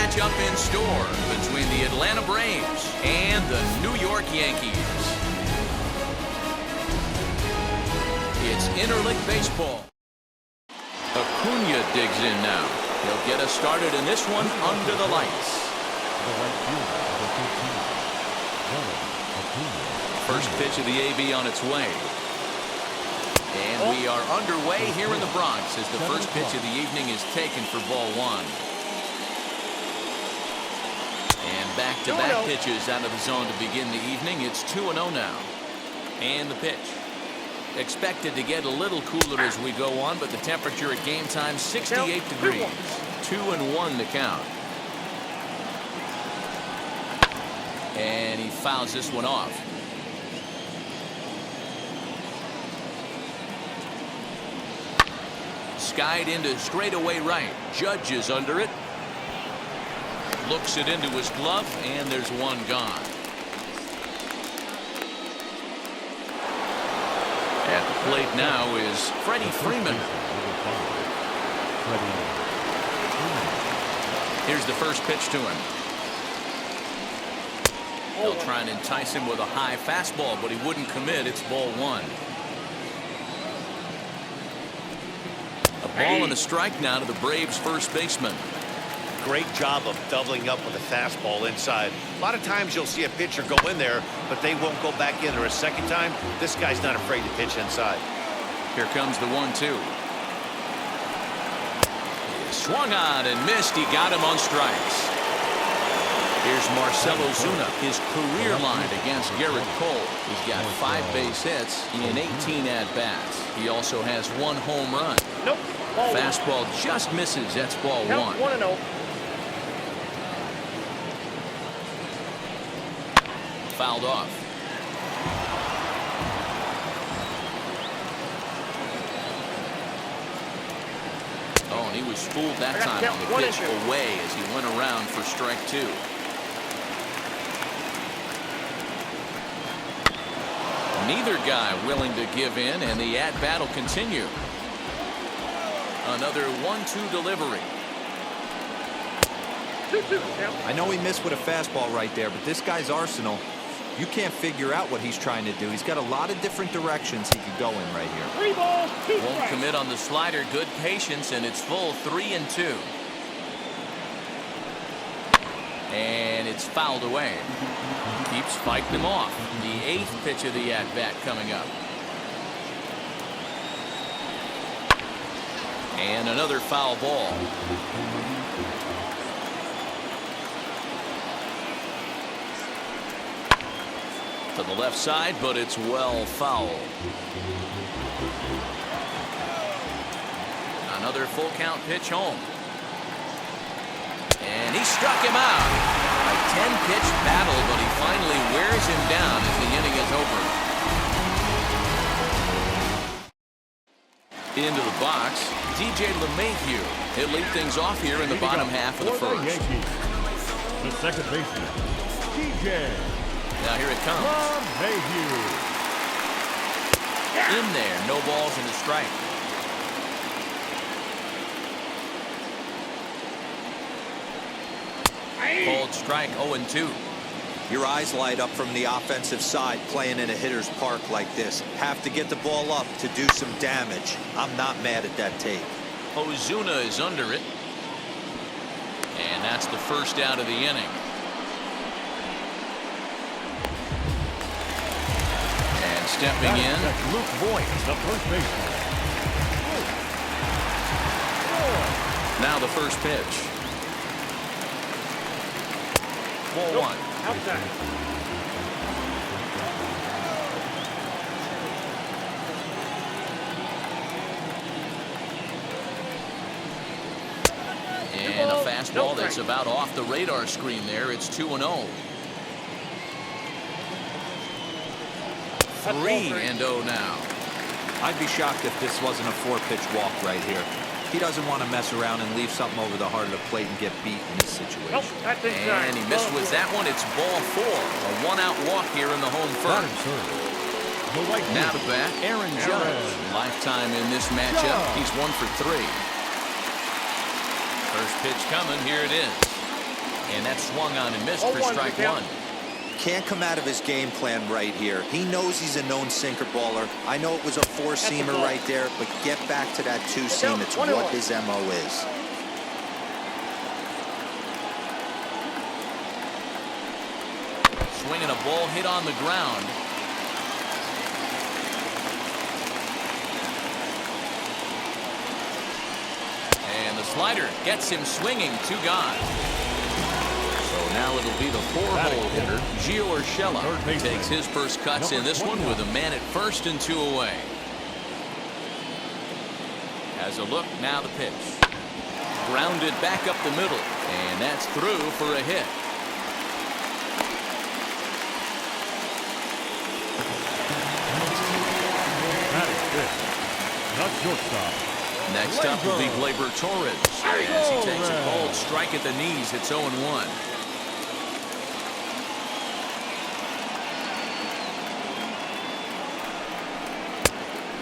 matchup in store between the Atlanta Braves and the New York Yankees. It's interleague baseball. Acuna digs in now. He'll get us started in this one under the lights. First pitch of the AB on its way. And we are underway here in the Bronx as the first pitch of the evening is taken for ball one. And back-to-back pitches out of the zone to begin the evening. It's 2-0 now. And the pitch. Expected to get a little cooler as we go on, but the temperature at game time 68 degrees. 2-1 to count. And he fouls this one off. Skied into straightaway right. Judge is under it. Looks it into his glove, and there's one gone. At the plate now is Freddie Freeman. Here's the first pitch to him. He'll try and entice him with a high fastball, but he wouldn't commit. It's ball one. A ball and a strike now to the Braves first baseman. Great job of doubling up with a fastball inside. A lot of times you'll see a pitcher go in there, but they won't go back in there a second time. This guy's not afraid to pitch inside. Here comes the 1-2. Swung on and missed. He got him on strikes. Here's Marcell Ozuna, his career line against Garrett Cole. He's got 5 base hits in 18 at-bats. He also has 1 home run. Nope. Fastball just misses. That's ball one. 1-0. Fouled off. Oh, and he was fooled that time on the pitch away as he went around for strike 2. Neither guy willing to give in, and the at-bat will continue. Another 1-2 delivery. I know he missed with a fastball right there, but this guy's arsenal, you can't figure out what he's trying to do. He's got a lot of different directions he could go in right here. 3 balls, 2 Won't strikes. commit on the slider. Good patience, and it's full 3-2. And it's fouled away. Keeps fighting him off. The 8th pitch of the at-bat coming up. And another foul ball. To the left side, but it's well foul. Another full count pitch home. And he struck him out. A 10-pitch battle, but he finally wears him down as the inning is over. Into the box, DJ LeMahieu. He'll lead things off here in the bottom half of the first. Yankees, the second baseman, DJ. Now here it comes. LeMahieu. In there, no balls and a strike. Called strike 0-2. Your eyes light up from the offensive side playing in a hitter's park like this. Have to get the ball up to do some damage. I'm not mad at that take. Ozuna is under it. And that's the first out of the inning. And stepping in, That's Luke Voigt, the first baseman. now the first pitch. Ball one. Outside. And a fastball that's about off the radar screen there. It's 2-0. 3-0 now. I'd be shocked if this wasn't a 4-pitch walk right here. He doesn't want to mess around and leave something over the heart of the plate and get beat in this situation. Nope, that's inside. And he missed with that one. It's ball 4. A 1-out walk here in the home first. Now to bat, Aaron Judge. Lifetime in this matchup. He's 1 for 3. First pitch coming. Here it is. And that swung on and missed for strike one. Can't come out of his game plan right here. He knows he's a known sinker baller. I know it was a four-seamer right there, but get back to that two-seam. It's what his MO is. Swinging a ball hit on the ground. And the slider gets him swinging. 2 gone. So now it'll be the 4-hole hitter, Gio Urshela, who takes his first cuts in this one with a man at first and 2 away. Has a look, now the pitch. Grounded back up the middle, and that's through for a hit. That is good. Not shortstop. Next up will be Gleyber Torres as he takes a cold strike at the knees. It's 0-1.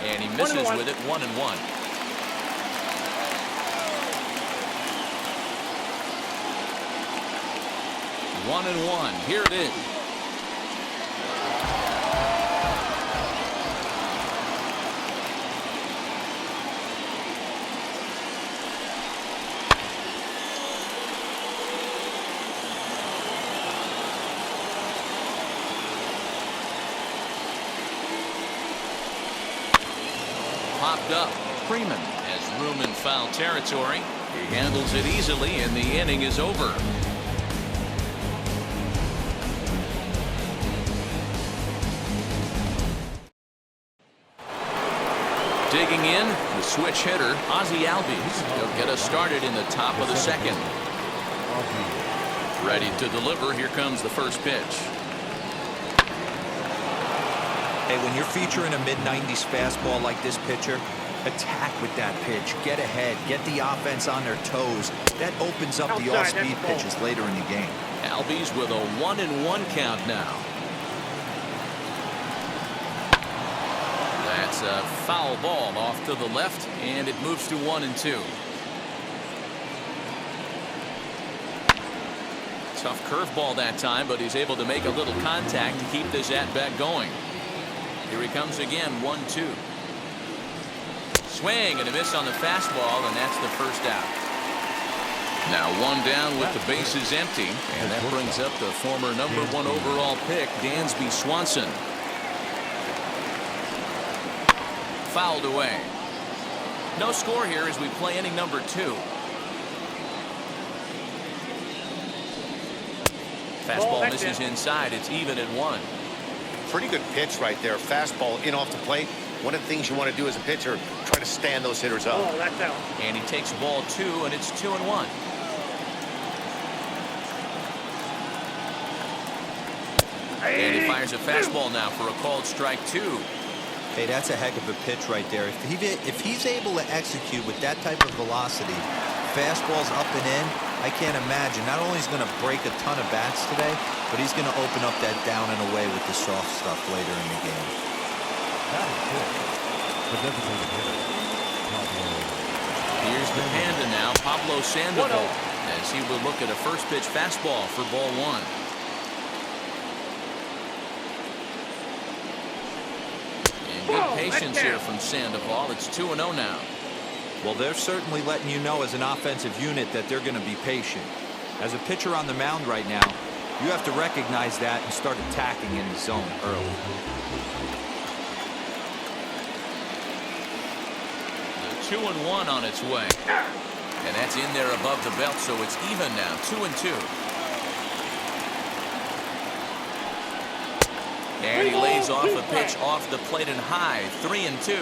And he misses with it. 1-1. One and one. Here it is. Popped up. Freeman has room in foul territory. He handles it easily, and the inning is over. Digging in, the switch hitter, Ozzie Albies. He'll get us started in the top of the second. Ready to deliver. Here comes the first pitch. Hey, when you're featuring a mid-90s fastball like this pitcher, attack with that pitch. Get ahead. Get the offense on their toes. That opens up the all-speed pitches later in the game. Albies with a 1-1 count now. That's a foul ball off to the left, and it moves to 1-2. Tough curveball that time, but he's able to make a little contact to keep this at-bat going. Here he comes again, 1-2. Swing and a miss on the fastball, and that's the first out. Now one down with the bases empty, and that brings up the former #1 overall pick, Dansby Swanson. Fouled away. No score here as we play inning number 2. Fastball misses inside. It's even at 1. Pretty good pitch right there. Fastball in off the plate. One of the things you want to do as a pitcher, try to stand those hitters up. Oh, that's out. And he takes ball 2, and it's 2-1. And he fires a fastball now for a called strike 2. Hey, that's a heck of a pitch right there. If he's able to execute with that type of velocity, fastballs up and in, I can't imagine. Not only is he going to break a ton of bats today, but he's going to open up that down and away with the soft stuff later in the game. That is good. The designated hitter. Here's the Panda now, Pablo Sandoval, as he will look at a first pitch fastball for ball 1. Good patience here from Sandoval. It's 2-0 now. Well, they're certainly letting you know as an offensive unit that they're going to be patient. As a pitcher on the mound right now, you have to recognize that and start attacking in the zone early. The 2-1 on its way. And that's in there above the belt, so it's even now, 2-2. And he lays off a pitch off the plate and high, 3-2.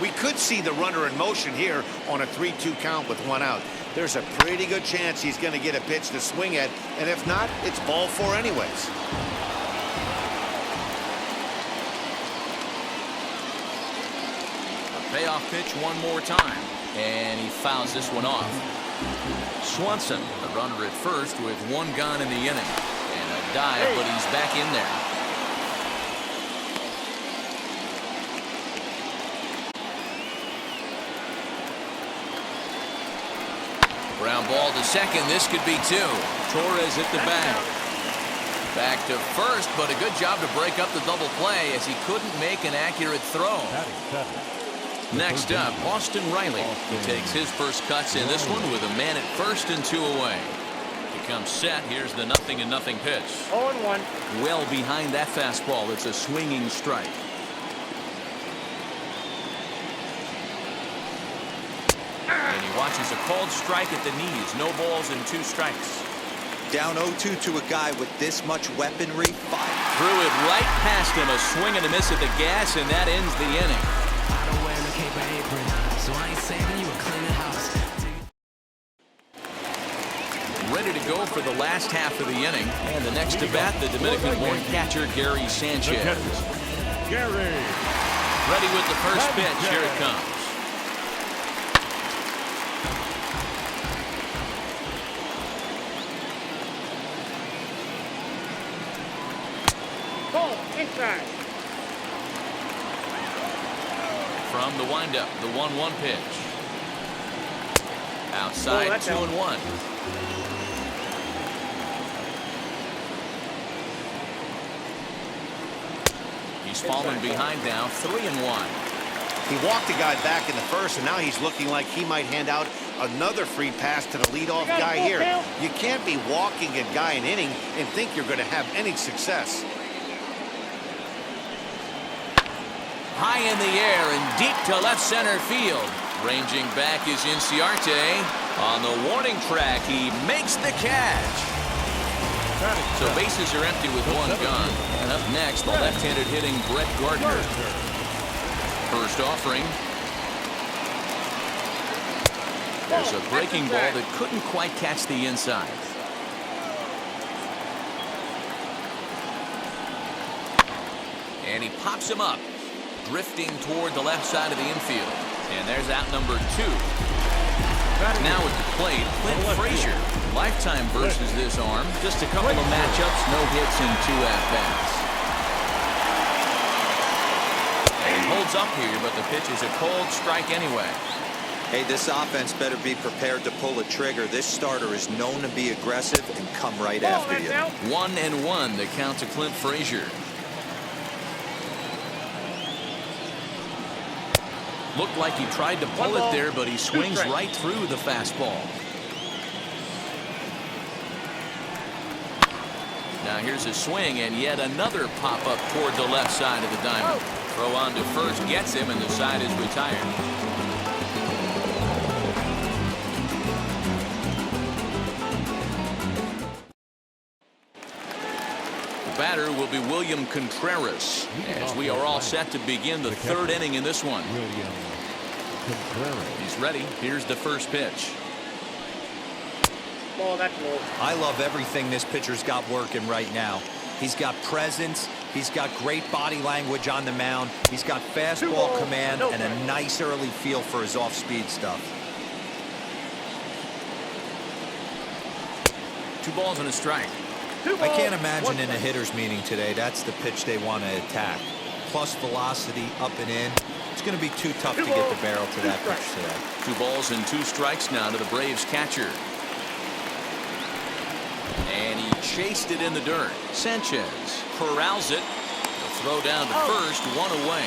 We could see the runner in motion here on a 3-2 count with 1 out. There's a pretty good chance he's going to get a pitch to swing at, and if not, it's ball 4 anyways. A payoff pitch one more time, and he fouls this one off. Swanson, the runner at first with 1 gone in the inning, and a dive, but he's back in there. Ground ball to second. This could be two. Torres hit the bag. Back to first, but a good job to break up the double play as he couldn't make an accurate throw. Next up, Austin Riley. He takes his first cuts in this one with a man at first and 2 away. He comes set. Here's the 0-0 pitch. 0-1. Well behind that fastball. It's a swinging strike. And he watches a called strike at the knees. No balls and 2 strikes. Down 0-2 to a guy with this much weaponry. Threw it right past him. A swing and a miss at the gas, and that ends the inning. I don't wear no cape or apron, so I ain't saving you a clean house. Ready to go for the last half of the inning. And the next to bat, the Dominican-born catcher, Gary Sanchez. Gary. Ready with the first pitch. Here it comes. Ball inside. From the windup, the 1-1 pitch. Outside, 2-1. He's fallen behind now, 3-1. He walked the guy back in the first, and now he's looking like he might hand out another free pass to the leadoff guy here. You can't be walking a guy an inning and think you're going to have any success. High in the air and deep to left center field. Ranging back is Inciarte. On the warning track, he makes the catch. So bases are empty with 1 gone. And up next, the left-handed hitting Brett Gardner. First offering. There's a breaking ball that couldn't quite catch the inside. And he pops him up, drifting toward the left side of the infield. And there's out number 2. Now at the plate, Clint Frazier. Lifetime versus this arm. Just a couple of matchups, no hits and 2 at-bats. And he holds up here, but the pitch is a cold strike anyway. Hey, this offense better be prepared to pull a trigger. This starter is known to be aggressive and come right after you. 1-1, the count to Clint Frazier. Looked like he tried to pull it there, but he swings right through the fastball. Now here's a swing and yet another pop-up toward the left side of the diamond. Throw on to first gets him, and the side is retired. The batter will be William Contreras, as we are all set to begin the 3rd inning in this one. He's ready. Here's the first pitch. Ball, that's low. I love everything this pitcher's got working right now. He's got presence. He's got great body language on the mound. He's got fastball command and a nice early feel for his off-speed stuff. 2 balls and a strike. I can't imagine in a hitter's meeting today that's the pitch they want to attack. Plus velocity up and in. It's going to be too tough to get the barrel to that pitch today. 2 balls and 2 strikes now to the Braves catcher. And he chased it in the dirt. Sanchez corrals it. The throw down to first, 1 away.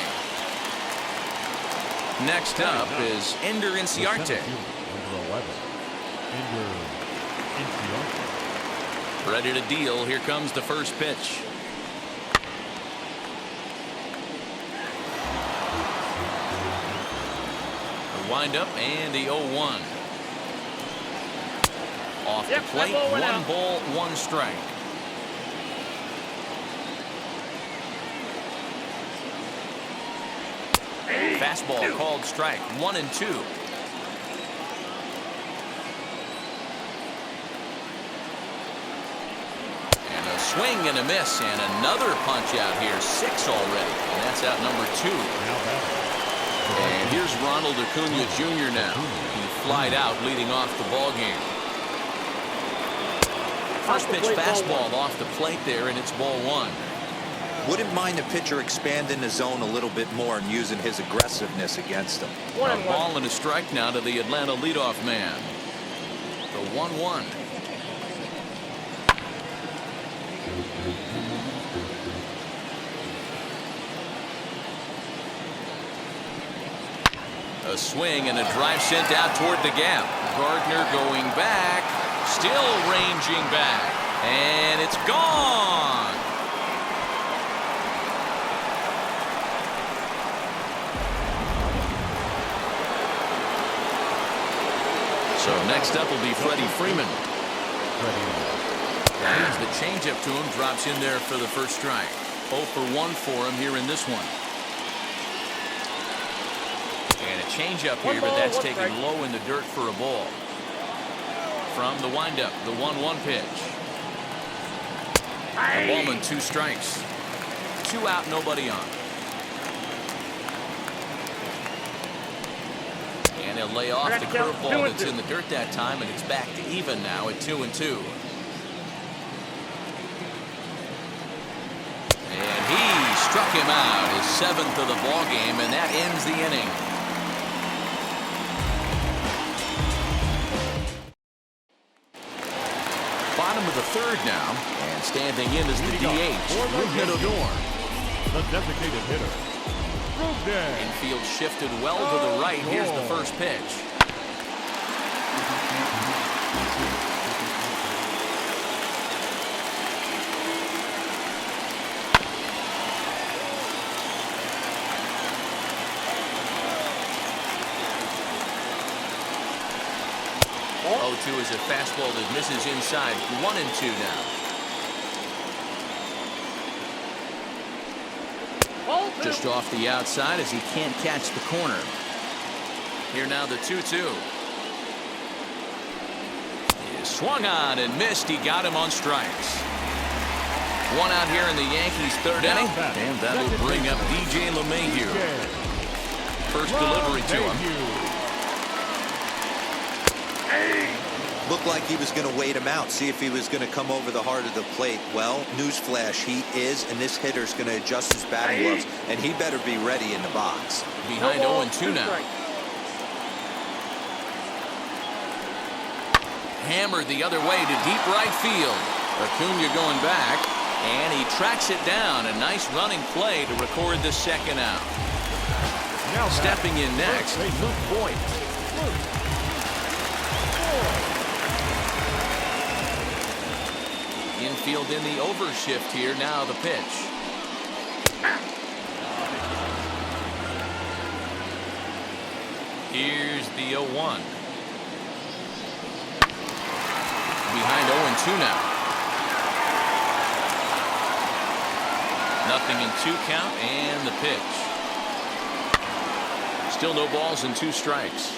Next up is Ender Inciarte. Ready to deal. Here comes the first pitch. The windup and the 0-1. Off the plate, 1 ball, 1 strike. Fastball called strike, 1-2. Swing and a miss, and another punch out here. 6 already, and that's out number 2. And here's Ronald Acuna Jr. now. He flied out leading off the ball game. First pitch fastball off the plate there, and it's ball 1. Wouldn't mind the pitcher expanding the zone a little bit more and using his aggressiveness against him. A ball and a strike now to the Atlanta leadoff man. 1-1. A swing and a drive sent out toward the gap. Gardner going back, still ranging back, and it's gone. So next up will be Freddie Freeman. Hands the changeup to him, drops in there for the first strike. 0 for 1 for him here in this one. And a changeup here, but that's taken low in the dirt for a ball. From the windup, the 1-1 pitch. The ballman, 2 strikes. 2 out, nobody on. And he'll lay off the curveball that's in the dirt that time, and it's back to even now at 2-2. And he struck him out, his 7th of the ball game, and that ends the inning. Bottom of the 3rd now, and standing in is the DH, Ruben Odor. The designated hitter, Ruben. Infield shifted well to the right. Here's the first pitch. Is a fastball that misses inside. 1-2 now. Just off the outside as he can't catch the corner. Here now the 2-2. He swung on and missed. He got him on strikes. 1 out here in the Yankees 3rd inning. And that'll bring up DJ LeMahieu. First delivery to him. Looked like he was going to wait him out, see if he was going to come over the heart of the plate. Well, newsflash, he is, and this hitter's going to adjust his batting gloves, and he better be ready in the box. Behind 0-2 now. Hammered the other way to deep right field. Acuna going back, and he tracks it down. A nice running play to record the 2nd out. Now stepping in next, Luke Voigt. Infield in the overshift here. Now the pitch. Here's the 0-1. Behind 0-2 now. Nothing in 2 count and the pitch. Still no balls and 2 strikes.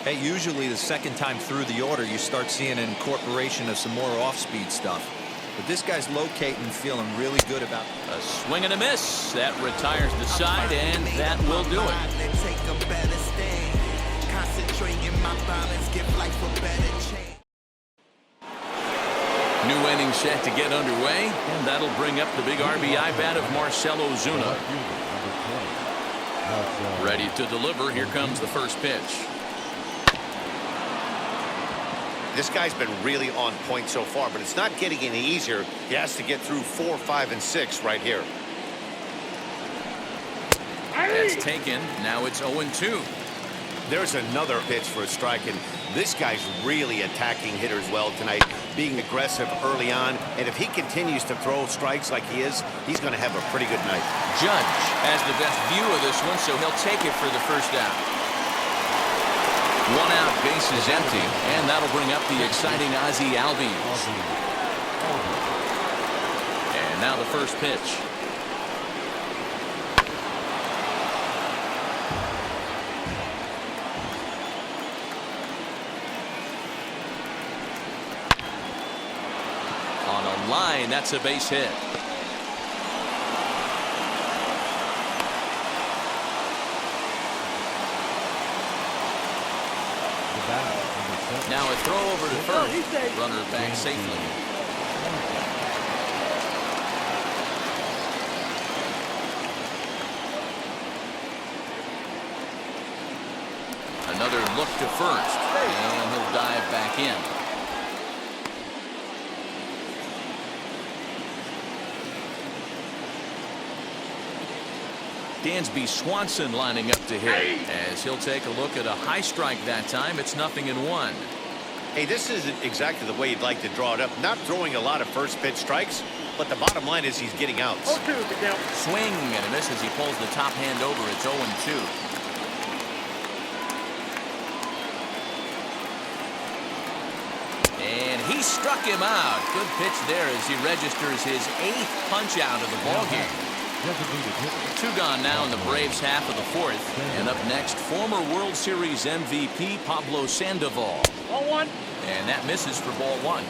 Hey, usually the 2nd time through the order, you start seeing an incorporation of some more off-speed stuff. But this guy's locating, feeling really good about it. A swing and a miss. That retires the side, and that will do it. New inning set to get underway, and that'll bring up the big RBI bat of Marcell Ozuna. Ready to deliver. Here comes the first pitch. This guy's been really on point so far, but it's not getting any easier. He has to get through 4, 5, and 6 right here. That's taken. Now it's 0-2. There's another pitch for a strike, and this guy's really attacking hitters well tonight, being aggressive early on. And if he continues to throw strikes like he is, he's going to have a pretty good night. Judge has the best view of this one, so he'll take it for the first out. 1 out, base is empty, and that'll bring up the exciting Ozzie Albies. And now the first pitch. On a line, that's a base hit. Now a throw over to first. Runner back safely. Another look to first, and he'll dive back in. Dansby Swanson lining up to hit as he'll take a look at a high strike that time. It's 0-1. Hey, this isn't exactly the way you'd like to draw it up. Not throwing a lot of first pitch strikes, but the bottom line is he's getting outs. Swing and a miss as he pulls the top hand over. It's 0-2. And he struck him out. Good pitch there as he registers his 8th punch out of the ball game. 2 gone now in the Braves half of the 4th. And up next, former World Series MVP Pablo Sandoval. Ball 1. And that misses for ball 1.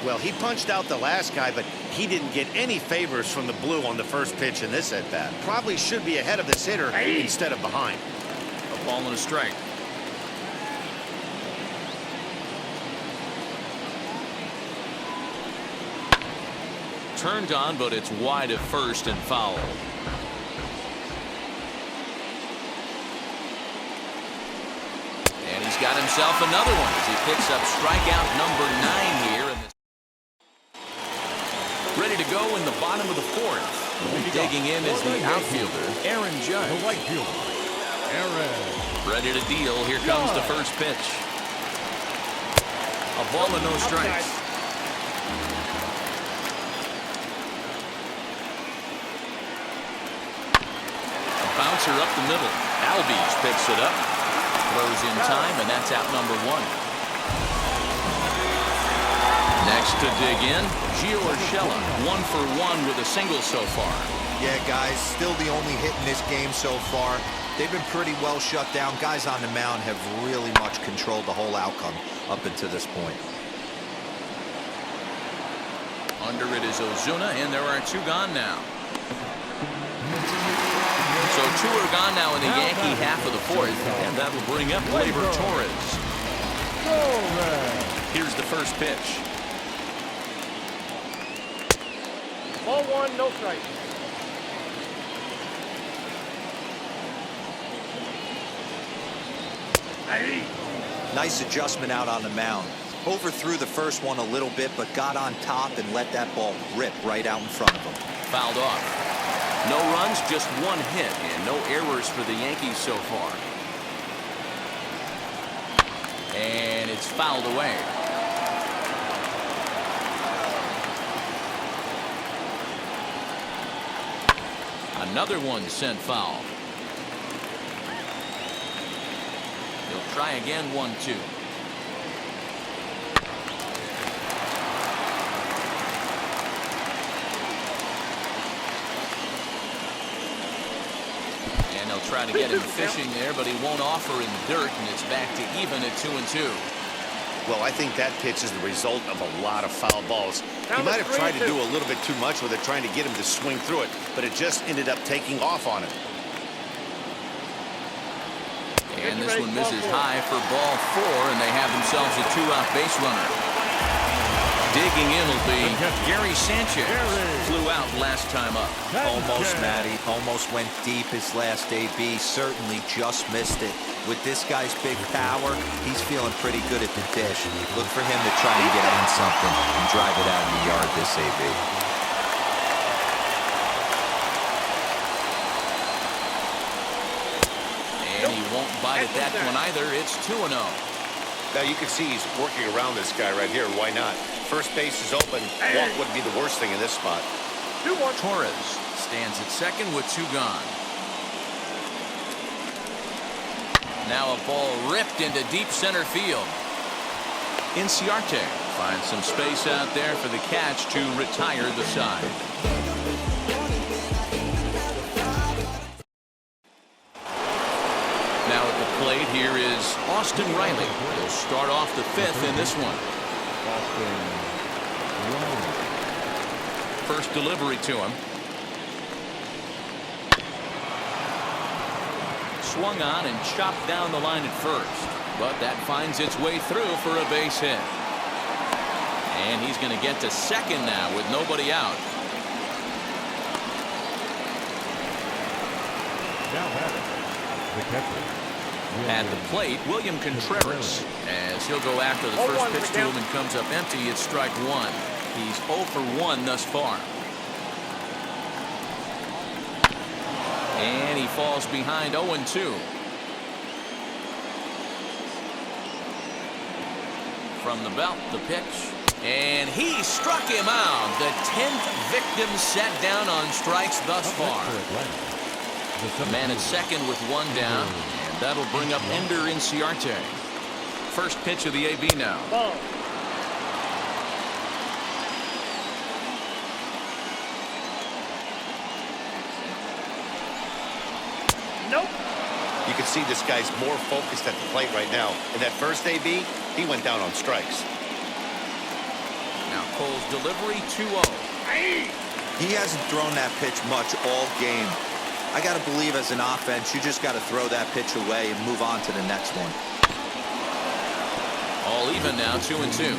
Well, he punched out the last guy, but he didn't get any favors from the blue on the first pitch in this at-bat. Probably should be ahead of this hitter instead of behind. A ball and a strike. Turned on, but it's wide at first and foul. And he's got himself another one as he picks up strikeout number 9 here. Ready to go in the bottom of the 4th. Digging in is the outfielder, Aaron Judge. The right fielder, Aaron. Ready to deal. Here comes the first pitch. A ball and no strikes. Bouncer up the middle. Albies picks it up. Throws in time, and that's out number 1. Next to dig in, Gio Urshela, 1 for 1 with a single so far. Yeah, guys, still the only hit in this game so far. They've been pretty well shut down. Guys on the mound have really much controlled the whole outcome up until this point. Under it is Ozuna, and there are 2 gone now. So 2 are gone now in the Yankee half of the 4th, and that will bring up Gleyber Torres. Here's the first pitch. Ball 1, no strike. Nice adjustment out on the mound. Overthrew the first one a little bit, but got on top and let that ball rip right out in front of him. Fouled off. No runs, just 1 hit, and no errors for the Yankees so far. And it's fouled away. Another one sent foul. He'll try again, 1-2. And they'll try to get him fishing there, but he won't offer in the dirt, and it's back to even at 2-2. Well, I think that pitch is the result of a lot of foul balls. He might have tried to do a little bit too much with it, trying to get him to swing through it, but it just ended up taking off on him. And this one misses high for ball 4, and they have themselves a 2-out base runner. Digging in will be Gary Sanchez. Flew out last time up. Almost, Matty. Almost went deep his last AB. Certainly just missed it. With this guy's big power, he's feeling pretty good at the dish. Look for him to try and get on something and drive it out of the yard this AB. And he won't bite at that one either. It's 2-0. Now you can see he's working around this guy right here. Why not? First base is open. Walk wouldn't be the worst thing in this spot. 2-1. Torres stands at second with 2 gone. Now a ball ripped into deep center field. Inciarte finds some space out there for the catch to retire the side. Now at the plate here is Austin Riley. He'll start off the 5th in this one. First delivery to him. Swung on and chopped down the line at first, but that finds its way through for a base hit. And he's going to get to second now with nobody out. Now batting, the catcher, At the plate, William Contreras, as he'll go after the first pitch to him and comes up empty. It's strike one. He's 0 for 1 thus far. And he falls behind 0-2. From the belt, the pitch. And he struck him out. The 10th victim set down on strikes thus far. The man at second with one down. And that'll bring up Ender Inciarte. First pitch of the AB now. Ball. Nope. You can see this guy's more focused at the plate right now. In that first AB, he went down on strikes. Now Cole's delivery 2-0. He hasn't thrown that pitch much all game. I got to believe as an offense, you just got to throw that pitch away and move on to the next one. All even now, 2-2.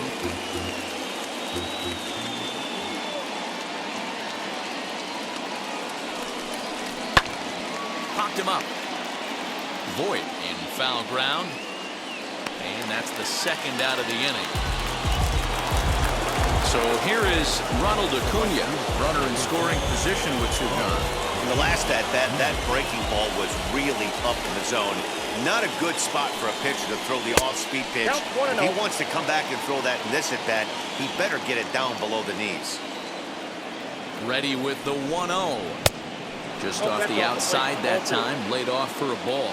Popped him up. Voit in foul ground. And that's the second out of the inning. So here is Ronald Acuna, runner in scoring position with 2 gone. In the last at-bat, that breaking ball was really up in the zone. Not a good spot for a pitcher to throw the off-speed pitch. If he wants to come back and throw that in this at-bat, he better get it down below the knees. Ready with the 1-0. Just off the outside that time, laid off for a ball.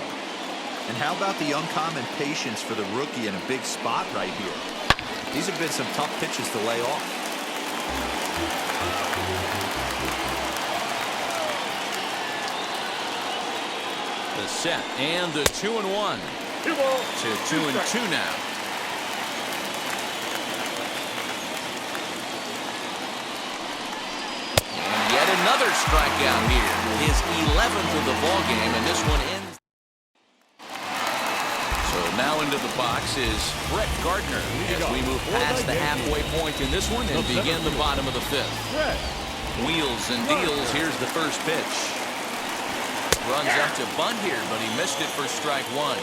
And how about the uncommon patience for the rookie in a big spot right here? These have been some tough pitches to lay off. The set and the 2-1 Two ball. to 2-2 now. And yet another strikeout here. His 11th of the ball game, and this one ends. So now into the box is Brett Gardner as we move past the halfway point in this one and begin the bottom of the 5th. Wheels and deals. Here's the first pitch. Runs up to bunt here, but he missed it for strike one.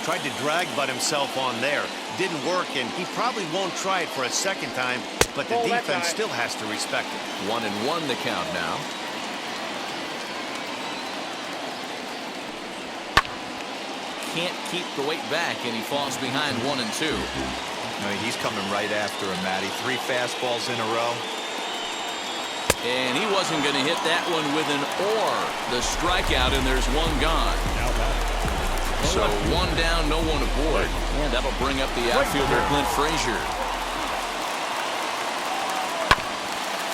Tried to drag butt himself on there. Didn't work, and he probably won't try it for a second time, but the defense still has to respect it. 1-1 the count now. Can't keep the weight back, and he falls behind 1-2. I mean, he's coming right after him, Matty. 3 fastballs in a row. And he wasn't going to hit that one with an or. The strikeout, and there's 1 gone. So 1 down, no 1 aboard. And that'll bring up the outfielder, Clint Frazier.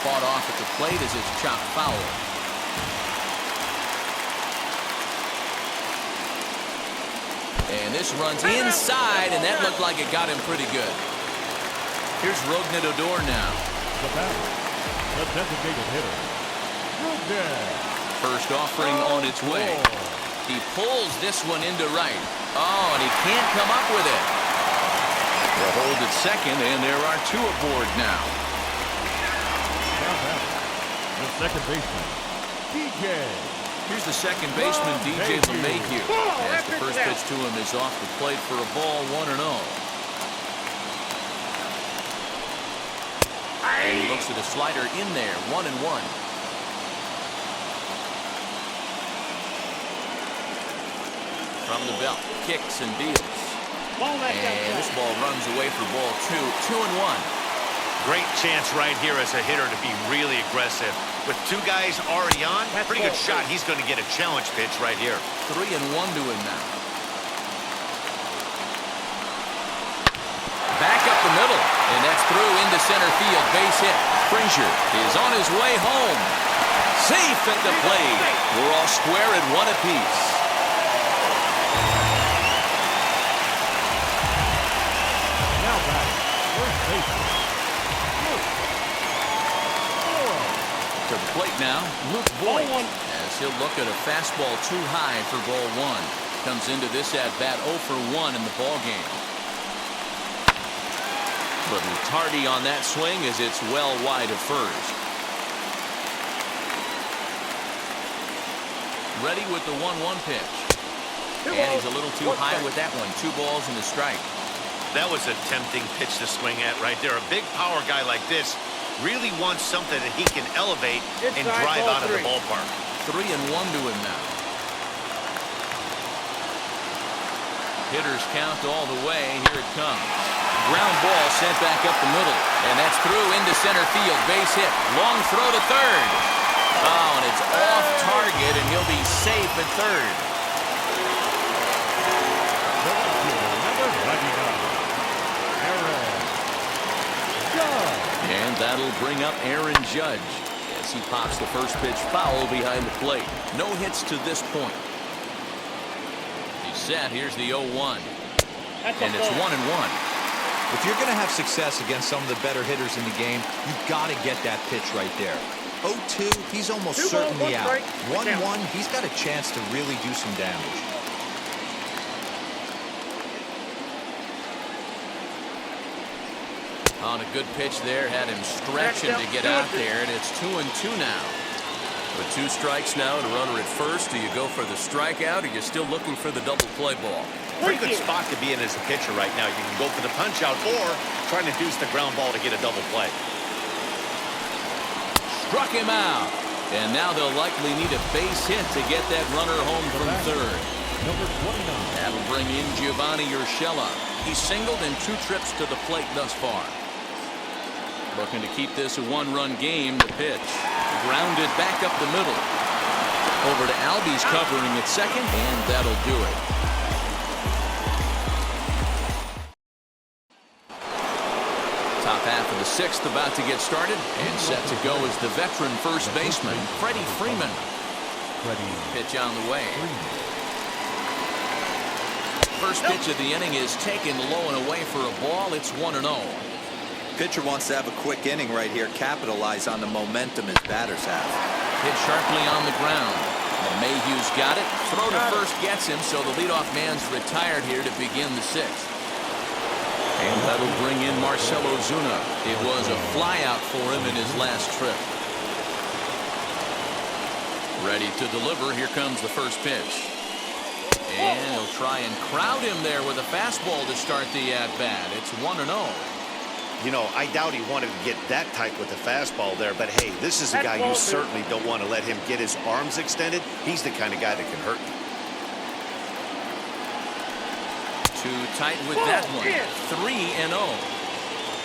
Fought off at the plate as it's chopped foul. And this runs inside, and that looked like it got him pretty good. Here's Rougned Odor now. The batter, the designated hitter, Rougned. First offering on its way. He pulls this one into right. Oh, and he can't come up with it. The hold at second, and there are 2 aboard now. Now batter, the second baseman, DJ. Here's the second baseman, DJ LeMahieu, as the first pitch to him is off the plate for a ball, 1-0. And he looks at a slider in there, 1-1. From the belt, kicks and deals. And this ball runs away for ball 2, 2-1. Great chance right here as a hitter to be really aggressive. With 2 guys already on, pretty good shot. He's going to get a challenge pitch right here. 3-1 to him now. Back up the middle, and that's through into center field. Base hit. Frazier is on his way home. Safe at the plate. We're all square at 1 apiece. Now batter, first baseman, To the plate now, Luke Voit, as he'll look at a fastball too high for ball 1. Comes into this at-bat 0 for 1 in the ball game. Little tardy on that swing as it's well wide of first. Ready with the 1-1 pitch. And he's a little too high with that one. 2 balls and a strike. That was a tempting pitch to swing at right there. A big power guy like this really wants something that he can elevate and drive out of the ballpark. 3-1 to him now. Hitters count all the way. Here it comes. Ground ball sent back up the middle. And that's through into center field. Base hit. Long throw to third. Oh, and it's off target, and he'll be safe at third. And that'll bring up Aaron Judge as he pops the first pitch foul behind the plate. No hits to this point. He's set. Here's the 0-1. And it's 1-1. If you're going to have success against some of the better hitters in the game, you've got to get that pitch right there. 0-2, he's almost certainly out. 1-1, he's got a chance to really do some damage. On a good pitch there, had him stretching to get out there, and it's 2-2 now. With 2 strikes now and a runner at first, do you go for the strikeout, or you're still looking for the double play ball? Pretty good spot to be in as a pitcher right now. You can go for the punch out or trying to deuce the ground ball to get a double play. Struck him out. And now they'll likely need a base hit to get that runner home from third. Number 29. That'll bring in Giovanni Urshela. He's singled in 2 trips to the plate thus far. Looking to keep this a 1-run game. The pitch. Grounded back up the middle. Over to Albies covering at second, and that'll do it. Top half of the 6th about to get started, and set to go is the veteran first baseman, Freddie Freeman. Pitch on the way. First pitch of the inning is taken low and away for a ball. It's 1-0. Pitcher wants to have a quick inning right here, capitalize on the momentum his batters have. Hit sharply on the ground. And Mayhew's got it. Throw to first gets him, so the leadoff man's retired here to begin the 6th. And that'll bring in Marcell Ozuna. It was a flyout for him in his last trip. Ready to deliver. Here comes the first pitch. And he'll try and crowd him there with a fastball to start the at-bat. It's 1-0. You know, I doubt he wanted to get that tight with the fastball there, but hey, this is a guy you certainly don't want to let him get his arms extended. He's the kind of guy that can hurt you. Too tight with that one. 3-0.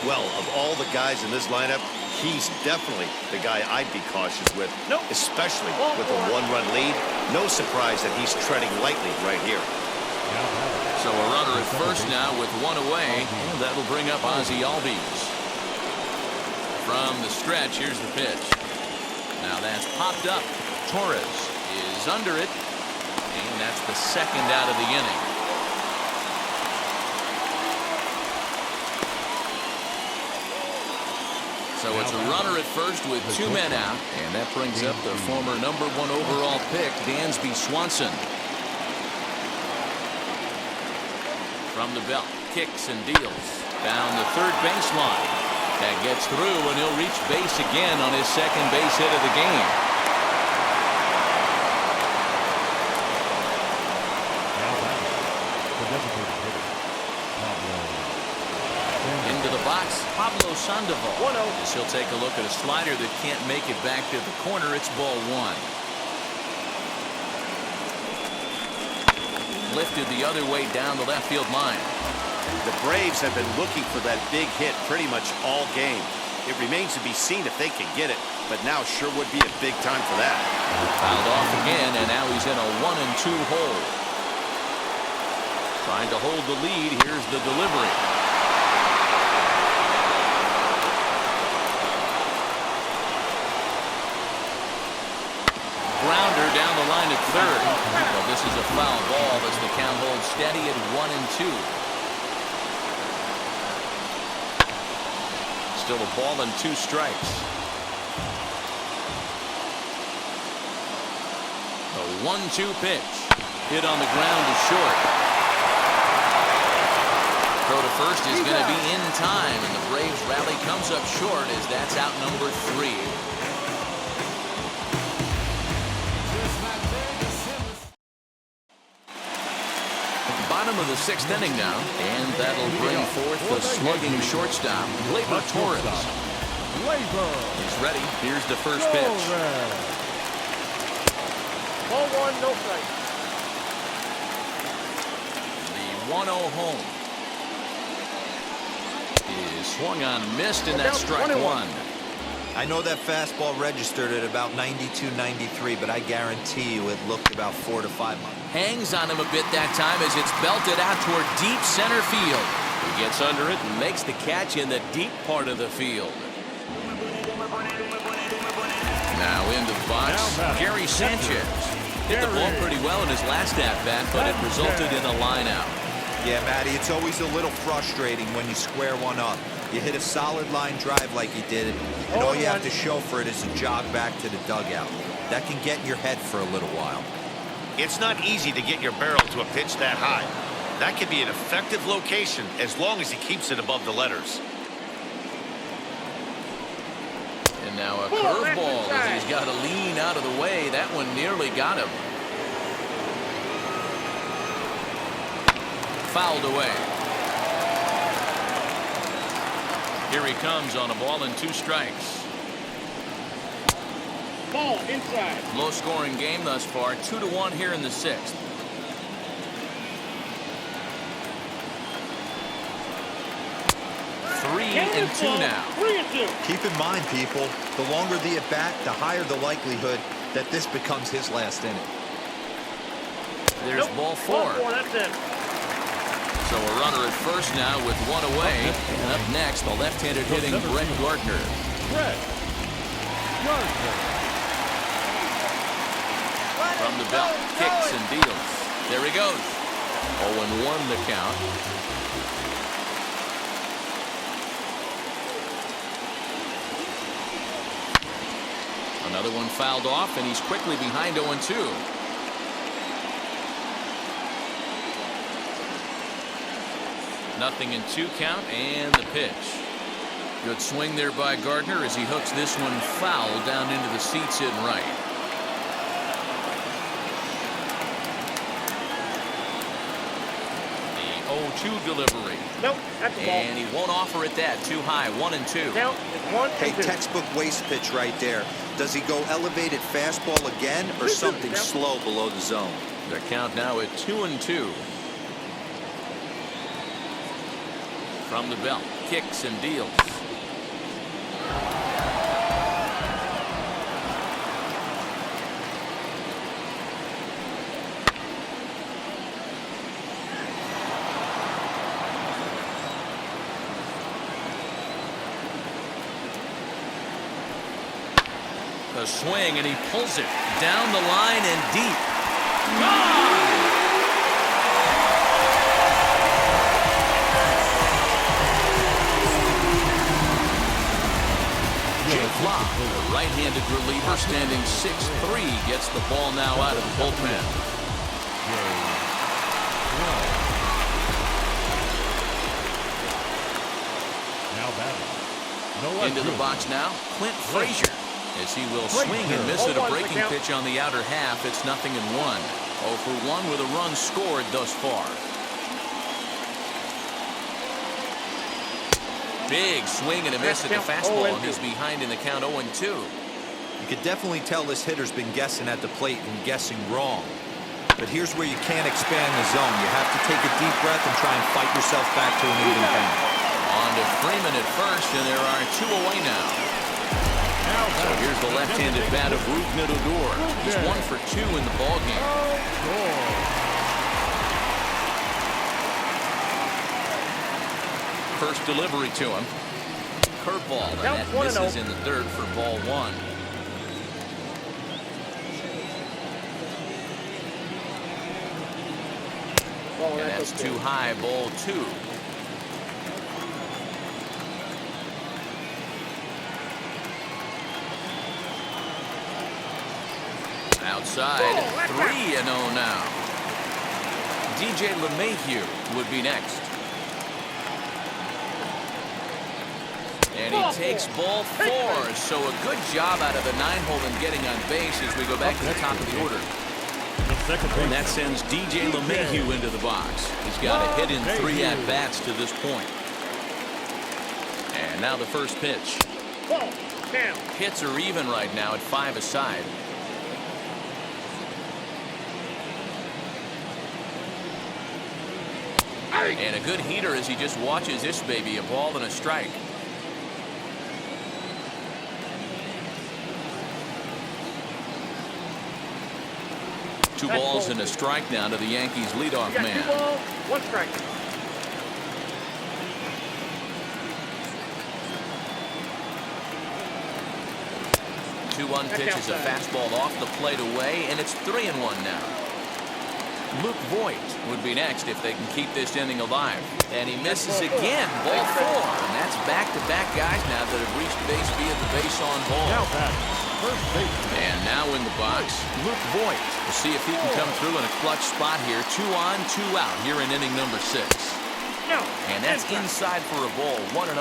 Well, of all the guys in this lineup, he's definitely the guy I'd be cautious with, especially with a 1-run lead. No surprise that he's treading lightly right here. So a runner at first now with 1 away, and that'll bring up Ozzie Albies. From the stretch, here's the pitch. Now that's popped up. Torres is under it, and that's the 2nd out of the inning. So it's a runner at first with 2 men out, and that brings up the former #1 overall pick, Dansby Swanson. From the belt, kicks and deals down the third baseline. That gets through, and he'll reach base again on his 2nd base hit of the game. Into the box, Pablo Sandoval. As he'll take a look at a slider that can't make it back to the corner. It's ball 1. Lifted the other way down the left field line. The Braves have been looking for that big hit pretty much all game. It remains to be seen if they can get it, but now sure would be a big time for that. Fouled off again, and now he's in a 1-2 hole. Trying to hold the lead. Here's the delivery. Grounder down the line at third. Well, this is a foul ball as the count holds steady at 1-2. Still a ball and 2 strikes. A 1-2 pitch. Hit on the ground to short. Throw to first is going to be in time, and the Braves rally comes up short as that's out number 3. of the 6th inning now, and that'll bring forth the slugging shortstop, Gleyber Torres. He's ready. Here's the first pitch. Ball 1, no strike. The 1-0 home is swung on, missed, and that's strike 1. I know that fastball registered at about 92, 93, but I guarantee you it looked about 4 to 5 miles. Hangs on him a bit that time as it's belted out toward deep center field. He gets under it and makes the catch in the deep part of the field. Now into the box, Gary Sanchez. Hit the ball pretty well in his last at-bat, but it resulted in a line-out. Yeah, Matty, it's always a little frustrating when you square one up. You hit a solid line drive like he did, and all you have to show for it is a jog back to the dugout. That can get in your head for a little while. It's not easy to get your barrel to a pitch that high. That can be an effective location as long as he keeps it above the letters. And now a curveball as he's got to lean out of the way. That one nearly got him. Fouled away. Here he comes on a ball and 2 strikes. Ball inside. Low scoring game thus far, 2-1 here in the 6th. Three and two now. 3-2. Keep in mind, people, the longer the at-bat, the higher the likelihood that this becomes his last inning. There's ball 4. Ball 4, that's it. So a runner at first now with 1 away. And up next, the left-handed hitting Brett Gardner. From the belt, kicks and deals. There he goes. 0-1 the count. Another one fouled off, and he's quickly behind 0-2. Nothing in 2 count, and the pitch. Good swing there by Gardner as he hooks this one foul down into the seats in right. The 0-2 delivery. Nope, that's the ball. And he won't offer it that. Too high, 1-2. Count is 1 Hey, and 2. textbook waste pitch right there. Does he go elevated fastball again or something slow below the zone? The count now at 2-2. From the belt, kicks and deals. A swing, and he pulls it down the line and deep. Gone! Jake Flock, the right-handed reliever, standing 6'3", gets the ball now out of the bullpen. Now batting. Into the box now, Clint Frazier. As he will swing and miss at a breaking pitch on the outer half. It's 0-1. 0 for 1 with a run scored thus far. Big swing and a miss at the fastball, and he's behind in the count 0-2. You could definitely tell this hitter's been guessing at the plate and guessing wrong. But here's where you can't expand the zone. You have to take a deep breath and try and fight yourself back to an even count. On to Freeman at first, and there are 2 away now. So here's the left-handed bat of Rougned Odor. He's 1 for 2 in the ballgame. First delivery to him. Curveball, and that misses in the 3rd for ball 1. And that's too high, ball 2. Outside, 3-0 now. DJ LeMahieu would be next. And he takes ball 4. So a good job out of the 9-hole in getting on base as we go back to the top of the order. Second And base. that sends DJ LeMahieu into the box. He's got a hit in 3 at-bats to this point. And now the first pitch. Ball. Down. Hits are even right now at 5 aside. And a good heater as he just watches this baby, a ball and a strike. Two balls and a strike now to the Yankees leadoff You got 2 man. balls, 1 strike. Two-one pitch is a fastball off the plate away, and it's 3-1 now. Luke Voigt would be next if they can keep this inning alive. And he misses again, ball 4. And that's back-to-back guys now that have reached base via the base on ball. Now back. First base. And now in the box, Luke Voigt. We'll see if he can come through in a clutch spot here. 2 on, 2 out here in inning number 6. No. And that's inside for a ball, 1-0.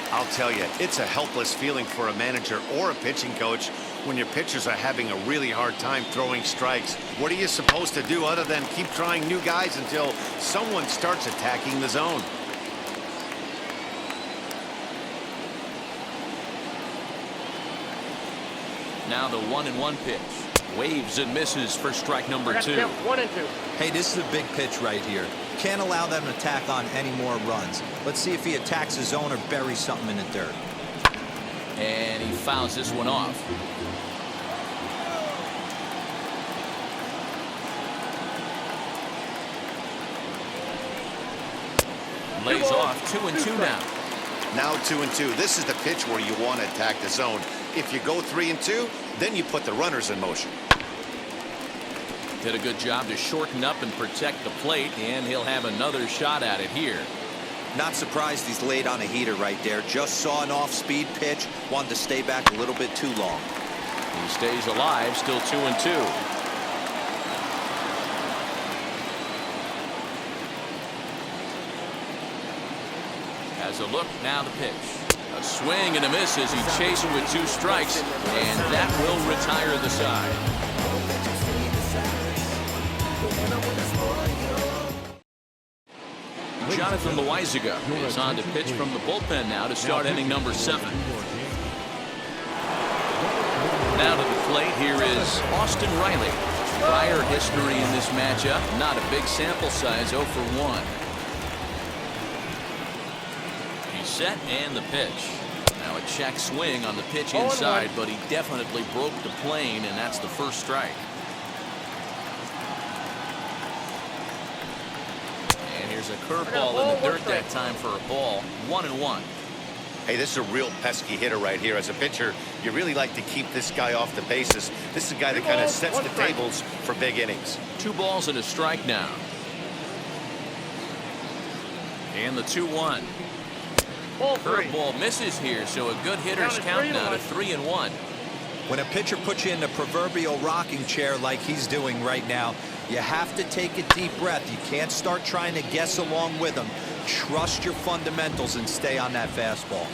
I'll tell you, it's a helpless feeling for a manager or a pitching coach when your pitchers are having a really hard time throwing strikes. What are you supposed to do other than keep trying new guys until someone starts attacking the zone? Now the 1-1 pitch. Waves and misses for strike number 2. 1 and 2. Hey, this is a big pitch right here. Can't allow them to tack on any more runs. Let's see if he attacks his zone or buries something in the dirt. And he fouls this one off. Lays off 2-2 now. Now 2-2. This is the pitch where you want to attack the zone. If you go 3-2, then you put the runners in motion. Did a good job to shorten up and protect the plate, and he'll have another shot at it here. Not surprised he's laid on a heater right there. Just saw an off-speed pitch. Wanted to stay back a little bit too long. He stays alive, still 2-2. Has a look, now the pitch. A swing and a miss as he chases with 2 strikes, and that will retire the side. Jonathan Loizaga is on to pitch from the bullpen now to start inning number 7. Now to the plate, here is Austin Riley. Prior history in this matchup, not a big sample size, 0 for 1. He's set and the pitch. Now a check swing on the pitch inside, but he definitely broke the plane, and that's the first strike. And here's a curveball in the dirt that time for a ball. 1-1. Hey, this is a real pesky hitter right here. As a pitcher, you really like to keep this guy off the bases. This is a guy that kind of sets the tables for big innings. 2 balls and a strike now. And the 2-1. Curveball misses here, so a good hitter's count now to 3-1. When a pitcher puts you in the proverbial rocking chair like he's doing right now, you have to take a deep breath. You can't start trying to guess along with him. Trust your fundamentals and stay on that fastball.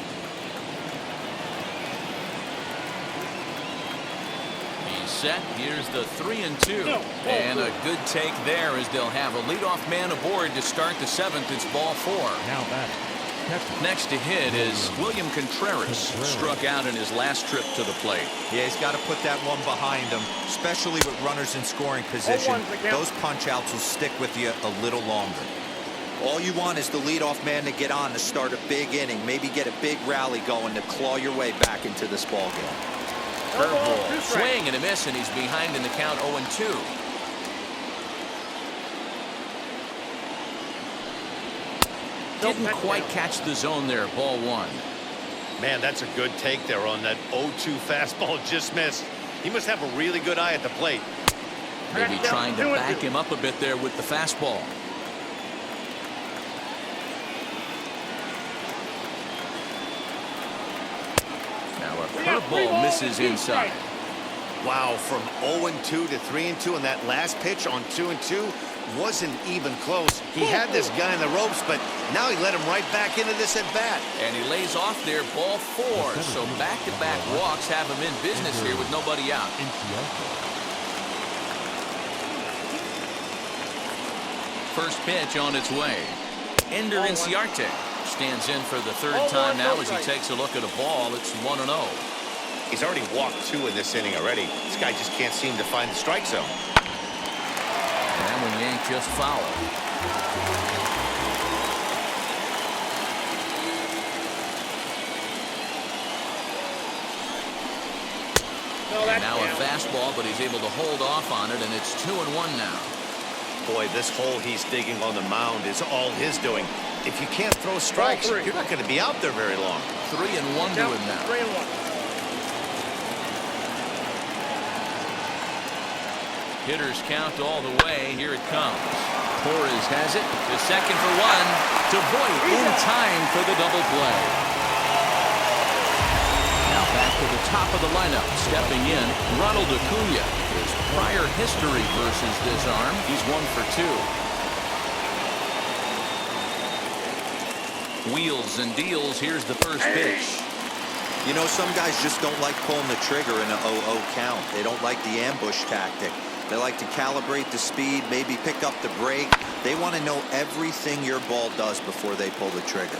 He's set. Here's the 3-2. And a good take there as they'll have a leadoff man aboard to start the 7th. It's ball 4. Now back. Next to hit is William Contreras. Struck out in his last trip to the plate. Yeah, he's got to put that one behind him, especially with runners in scoring position. Those punch-outs will stick with you a little longer. All you want is the leadoff man to get on to start a big inning, maybe get a big rally going to claw your way back into this ball game. Curveball, swing and a miss, and he's behind in the count 0-2. Didn't quite catch the zone there, ball 1. Man, that's a good take there on that 0-2 fastball. Just missed. He must have a really good eye at the plate. Maybe trying to back him up a bit there with the fastball. Now a curveball misses inside. Wow, from 0-2 to 3-2 on that last pitch on 2-2 wasn't even close. He had this guy in the ropes, but now he let him right back into this at bat. And he lays off there, ball 4. So back-to-back walks have him in business here with nobody out. First pitch on its way. Ender Inciarte stands in for the third time now as he takes a look at a ball. It's 1-0. He's already walked 2 in this inning already. This guy just can't seem to find the strike zone. And that one yanked just foul. And now a fastball, but he's able to hold off on it, and it's 2-1 now. Boy, this hole he's digging on the mound is all his doing. If you can't throw strikes, you're not going to be out there very long. 3-1 to him now. 3-1. Hitters count all the way. Here it comes. Torres has it to second for 1. To Voit in time for the double play. Now back to the top of the lineup. Stepping in, Ronald Acuna. His prior history versus this arm, he's 1 for 2. Wheels and deals. Here's the first pitch. You know, some guys just don't like pulling the trigger in an 0-0 count. They don't like the ambush tactic. They like to calibrate the speed, maybe pick up the brake. They want to know everything your ball does before they pull the trigger.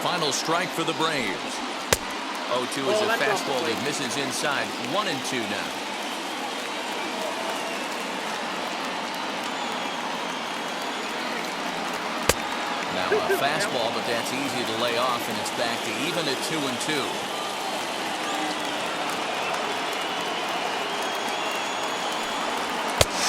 Final strike for the Braves. 0-2 is a fastball that misses inside. 1-2 now. Now a fastball, but that's easy to lay off, and it's back to even at 2-2.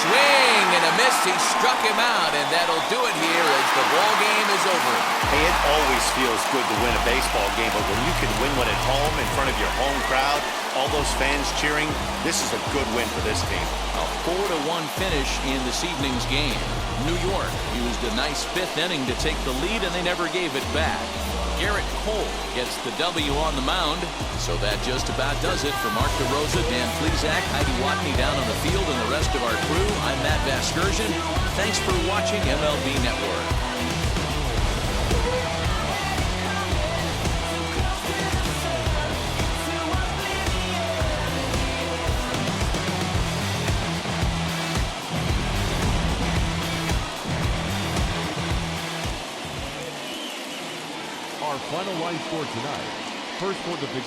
Swing and a miss. He struck him out, and that'll do it here as the ball game is over. Hey, it always feels good to win a baseball game, but when you can win one at home in front of your home crowd, all those fans cheering, this is a good win for this team. A 4-1 finish in this evening's game. New York used a nice 5th inning to take the lead, and they never gave it back. Garrett Cole gets the W on the mound. So that just about does it. For Mark DeRosa, Dan Plesac, Heidi Watney down on the field, and the rest of our crew, I'm Matt Vasgersian. Thanks for watching MLB Network. Our final line score tonight. First for the victory.